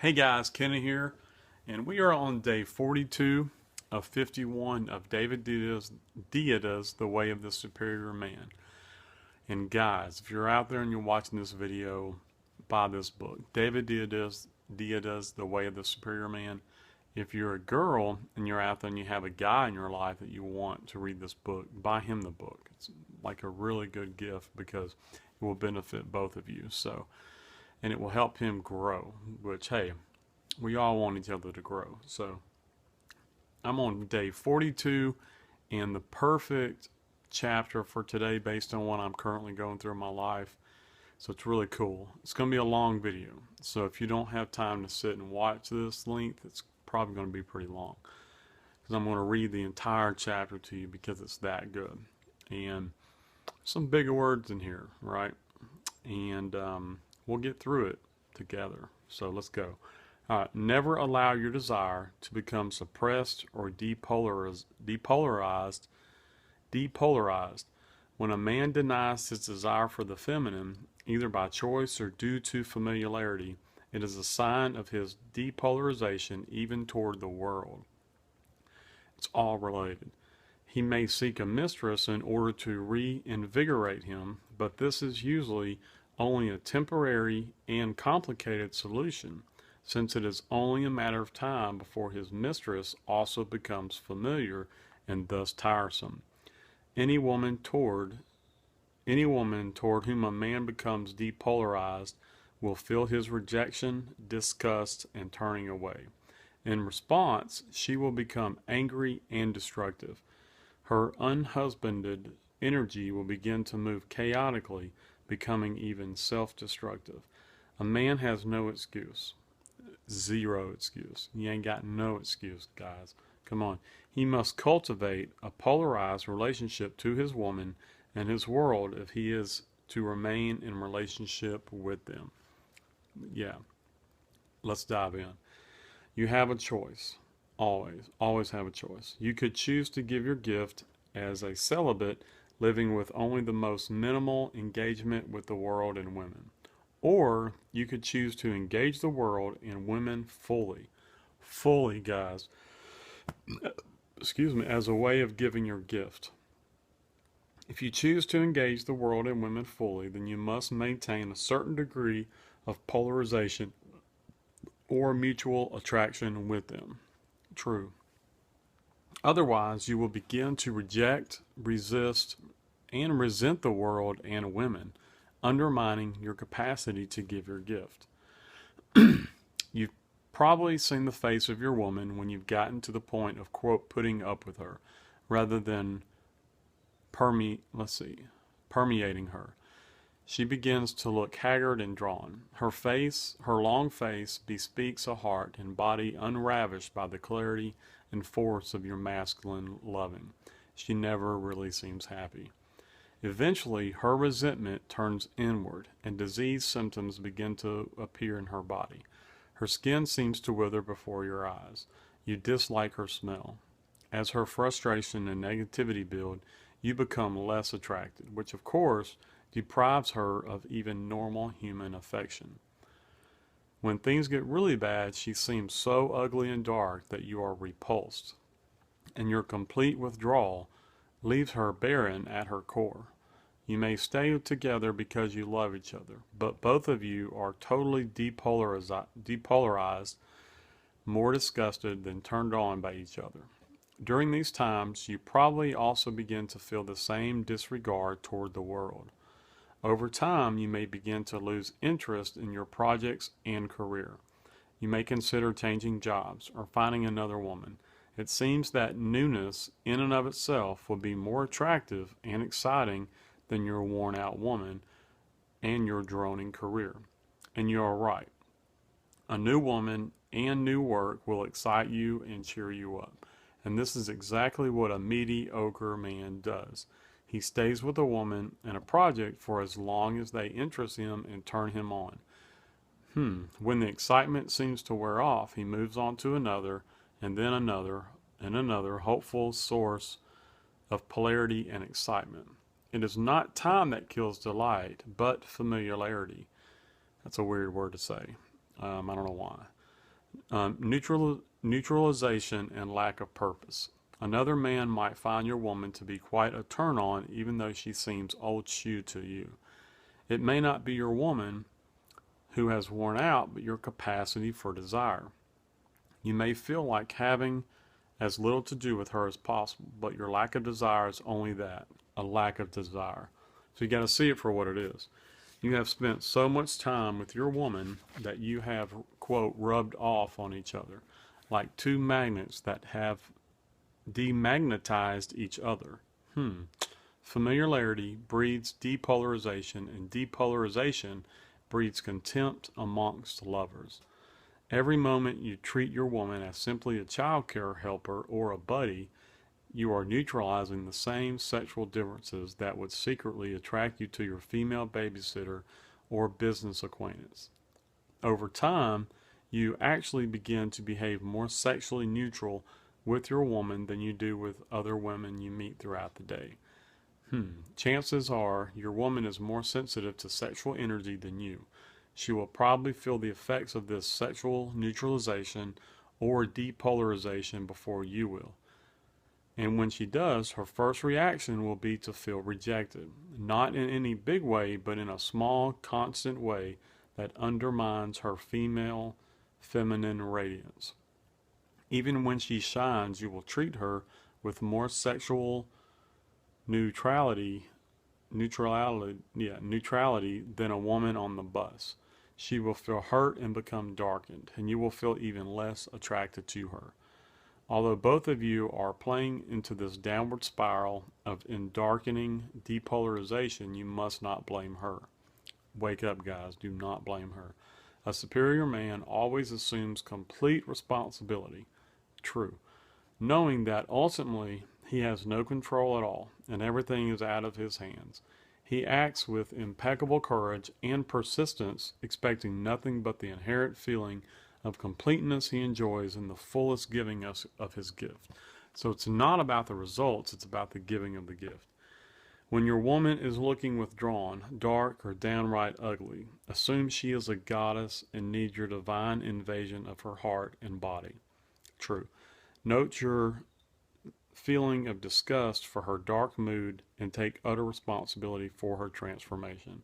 Hey guys, Kenny here, and we are on day 42 of 51 of David Deida's The Way of the Superior Man. And guys, if you're out there and you're watching this video, buy this book, Deida's The Way of the Superior Man. If you're a girl and you're out there and you have a guy in your life that you want to read this book, buy him the book. It's like a really good gift because it will benefit both of you. And it will help him grow, which, hey, we all want each other to grow. So I'm on day 42 and the perfect chapter for today based on what I'm currently going through in my life. So it's really cool. It's going to be a long video. So if you don't have time to sit and watch this length, it's probably going to be pretty long. Because I'm going to read the entire chapter to you because it's that good. And some bigger words in here, right? And we'll get through it together. So let's go. All right. Never allow your desire to become suppressed or depolarized. When a man denies his desire for the feminine, either by choice or due to familiarity, it is a sign of his depolarization even toward the world. It's all related. He may seek a mistress in order to reinvigorate him, but this is usually only a temporary and complicated solution, since it is only a matter of time before his mistress also becomes familiar and thus tiresome. Any woman toward whom a man becomes depolarized will feel his rejection, disgust, and turning away. In response, she will become angry and destructive. Her unhusbanded energy will begin to move chaotically, becoming even self-destructive. A man has no excuse. Zero excuse. You ain't got no excuse, guys. Come on. He must cultivate a polarized relationship to his woman and his world if he is to remain in relationship with them. Yeah. Let's dive in. You have a choice. Always have a choice. You could choose to give your gift as a celibate, living with only the most minimal engagement with the world and women. Or you could choose to engage the world and women fully. Fully, guys. Excuse me, as a way of giving your gift. If you choose to engage the world and women fully, then you must maintain a certain degree of polarization or mutual attraction with them. True. Otherwise, you will begin to reject, resist, and resent the world and women, undermining your capacity to give your gift. You've probably seen the face of your woman when you've gotten to the point of, quote, putting up with her, rather than permeating her. She begins to look haggard and drawn. Her long face, bespeaks a heart and body unravished by the clarity and force of your masculine loving. She never really seems happy. Eventually, her resentment turns inward, and disease symptoms begin to appear in her body. Her skin seems to wither before your eyes. You dislike her smell. As her frustration and negativity build, you become less attracted, which of course deprives her of even normal human affection. When things get really bad, she seems so ugly and dark that you are repulsed, and your complete withdrawal leaves her barren at her core. You may stay together because you love each other, but both of you are totally depolarized, more disgusted than turned on by each other. During these times, you probably also begin to feel the same disregard toward the world. Over time, you may begin to lose interest in your projects and career. You may consider changing jobs or finding another woman. It seems that newness in and of itself will be more attractive and exciting than your worn-out woman and your droning career. And you are right. A new woman and new work will excite you and cheer you up. And this is exactly what a mediocre man does. He stays with a woman and a project for as long as they interest him and turn him on. When the excitement seems to wear off, he moves on to another, and then another, and another hopeful source of polarity and excitement. It is not time that kills delight, but familiarity. That's a weird word to say. I don't know why. Neutralization and lack of purpose. Another man might find your woman to be quite a turn on, even though she seems old shoe to you. It may not be your woman who has worn out, but your capacity for desire. You may feel like having as little to do with her as possible, but your lack of desire is only that, a lack of desire. So you got to see it for what it is. You have spent so much time with your woman that you have, quote, rubbed off on each other, like two magnets that have demagnetized each other. Familiarity breeds depolarization, and depolarization breeds contempt amongst lovers. Every moment you treat your woman as simply a child care helper or a buddy, you are neutralizing the same sexual differences that would secretly attract you to your female babysitter or business acquaintance. Over time, you actually begin to behave more sexually neutral with your woman than you do with other women you meet throughout the day. Chances are your woman is more sensitive to sexual energy than you. She will probably feel the effects of this sexual neutralization or depolarization before you will. And when she does, her first reaction will be to feel rejected. Not in any big way, but in a small, constant way that undermines her feminine radiance. Even when she shines, you will treat her with more sexual neutrality than a woman on the bus. She will feel hurt and become darkened, and you will feel even less attracted to her. Although both of you are playing into this downward spiral of darkening depolarization, you must not blame her. Wake up, guys. Do not blame her. A superior man always assumes complete responsibility. True. Knowing that ultimately he has no control at all and everything is out of his hands. He acts with impeccable courage and persistence, expecting nothing but the inherent feeling of completeness he enjoys in the fullest giving of his gift. So it's not about the results, it's about the giving of the gift. When your woman is looking withdrawn, dark, or downright ugly, assume she is a goddess and needs your divine invasion of her heart and body. True. Note your feeling of disgust for her dark mood and take utter responsibility for her transformation.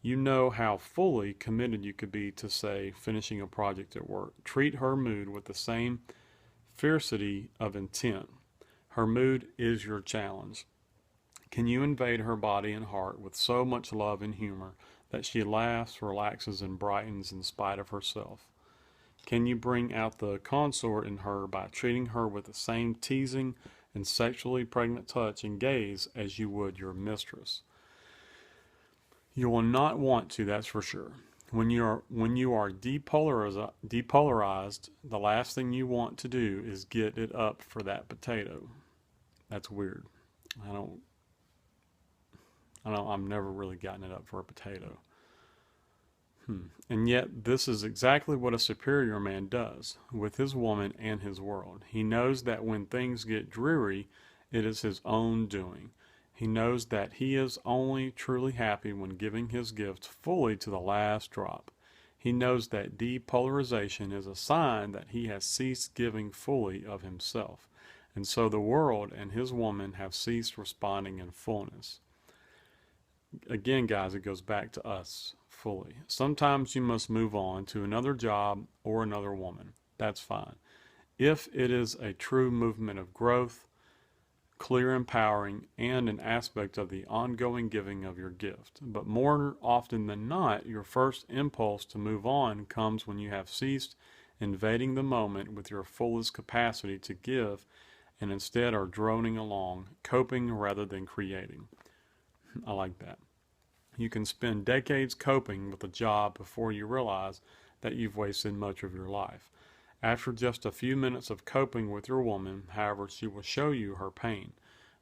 You know how fully committed you could be to, say, finishing a project at work. Treat her mood with the same fiercity of intent. Her mood is your challenge. Can you invade her body and heart with so much love and humor that she laughs, relaxes, and brightens in spite of herself? Can you bring out the consort in her by treating her with the same teasing and sexually pregnant touch and gaze as you would your mistress? You will not want to, that's for sure. When you are depolarized, the last thing you want to do is get it up for that potato. That's weird. I've never really gotten it up for a potato. And yet, this is exactly what a superior man does with his woman and his world. He knows that when things get dreary, it is his own doing. He knows that he is only truly happy when giving his gift fully to the last drop. He knows that depolarization is a sign that he has ceased giving fully of himself, and so the world and his woman have ceased responding in fullness. Again, guys, it goes back to us fully. Sometimes you must move on to another job or another woman. That's fine. If it is a true movement of growth, clear empowering, and an aspect of the ongoing giving of your gift. But more often than not, your first impulse to move on comes when you have ceased invading the moment with your fullest capacity to give and instead are droning along, coping rather than creating. I like that. You can spend decades coping with a job before you realize that you've wasted much of your life. After just a few minutes of coping with your woman, however, she will show you her pain.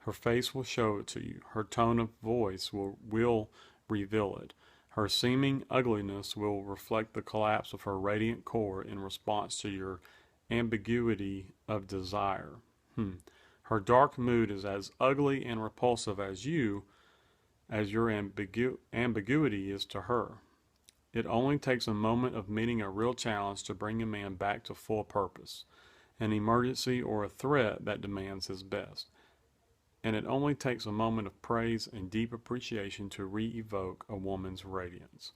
Her face will show it to you. Her tone of voice will reveal it. Her seeming ugliness will reflect the collapse of her radiant core in response to your ambiguity of desire. Her dark mood is as ugly and repulsive as your ambiguity is to her. It only takes a moment of meeting a real challenge to bring a man back to full purpose, an emergency or a threat that demands his best. And it only takes a moment of praise and deep appreciation to re-evoke a woman's radiance.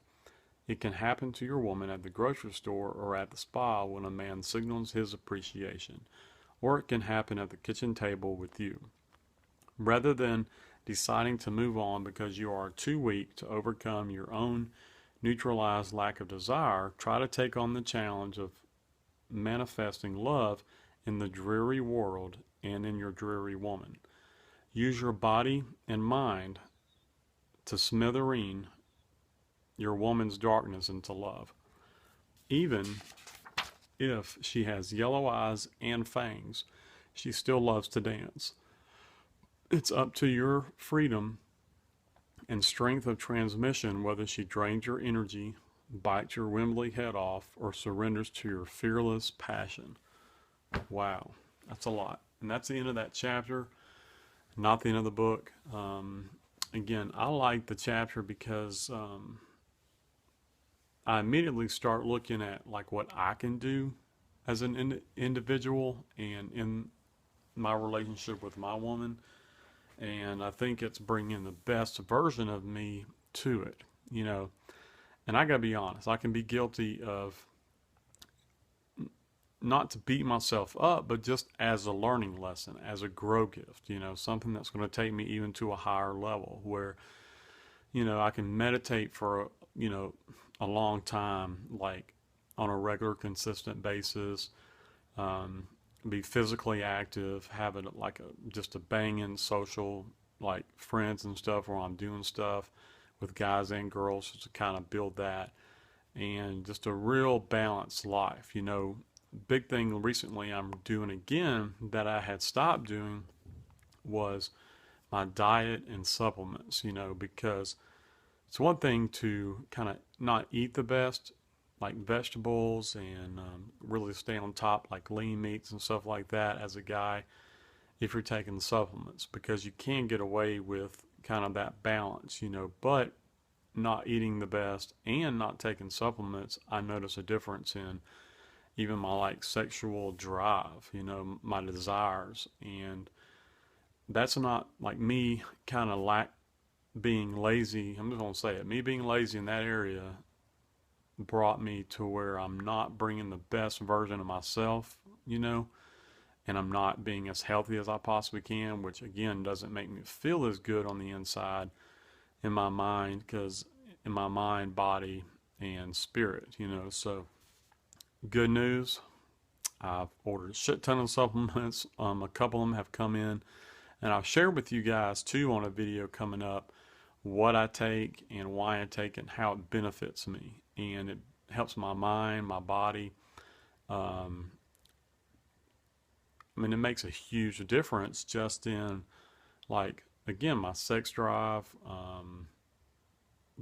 It can happen to your woman at the grocery store or at the spa when a man signals his appreciation, or it can happen at the kitchen table with you. Rather than deciding to move on because you are too weak to overcome your own neutralized lack of desire, try to take on the challenge of manifesting love in the dreary world and in your dreary woman. Use your body and mind to smithereen your woman's darkness into love. Even if she has yellow eyes and fangs, she still loves to dance. It's up to your freedom and strength of transmission whether she drains your energy, bites your Wembley head off, or surrenders to your fearless passion. Wow, that's a lot. And that's the end of that chapter, not the end of the book. Again, I like the chapter because I immediately start looking at like what I can do as an individual and in my relationship with my woman. And I think it's bringing the best version of me to it, you know. And I gotta be honest, I can be guilty of, not to beat myself up, but just as a learning lesson, as a grow gift, you know, something that's going to take me even to a higher level where, you know, I can meditate for, you know, a long time, like on a regular, consistent basis, be physically active, have it like just a banging social, like friends and stuff where I'm doing stuff with guys and girls just to kind of build that, and just a real balanced life, you know. Big thing recently I'm doing again that I had stopped doing was my diet and supplements, you know, because it's one thing to kind of not eat the best, like vegetables, and really stay on top, like lean meats and stuff like that as a guy, if you're taking supplements, because you can get away with kind of that balance, you know. But not eating the best and not taking supplements, I notice a difference in even my like sexual drive, you know, my desires. And that's not like me kind of being lazy. I'm just going to say it. Me being lazy in that area brought me to where I'm not bringing the best version of myself, you know, and I'm not being as healthy as I possibly can, which again doesn't make me feel as good on the inside in my mind, because in my mind, body, and spirit, you know. So good news, I've ordered a shit ton of supplements. A couple of them have come in, and I'll share with you guys too on a video coming up what I take and why I take it and how it benefits me. And it helps my mind, my body. I mean, it makes a huge difference just in, like, again, my sex drive,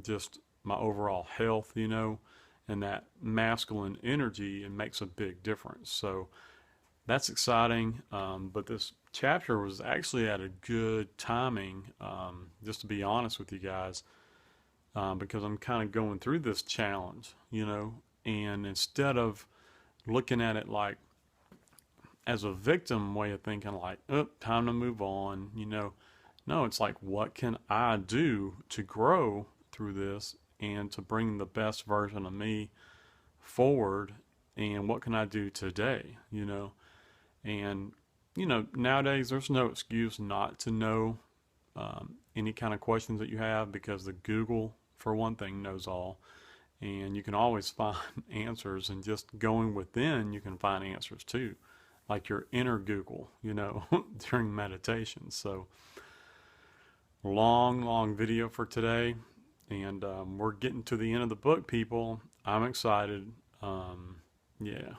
just my overall health, you know, and that masculine energy. It makes a big difference. So that's exciting. But this chapter was actually at a good timing, just to be honest with you guys, because I'm kind of going through this challenge, you know, and instead of looking at it like as a victim way of thinking, like, oh, time to move on, you know, no, it's like, what can I do to grow through this and to bring the best version of me forward, and what can I do today, you know? And, you know, nowadays there's no excuse not to know any kind of questions that you have, because the Google, for one thing, knows all, and you can always find answers, and just going within you can find answers too, like your inner Google, you know, during meditation. So long video for today, and we're getting to the end of the book, people. I'm excited. Yeah.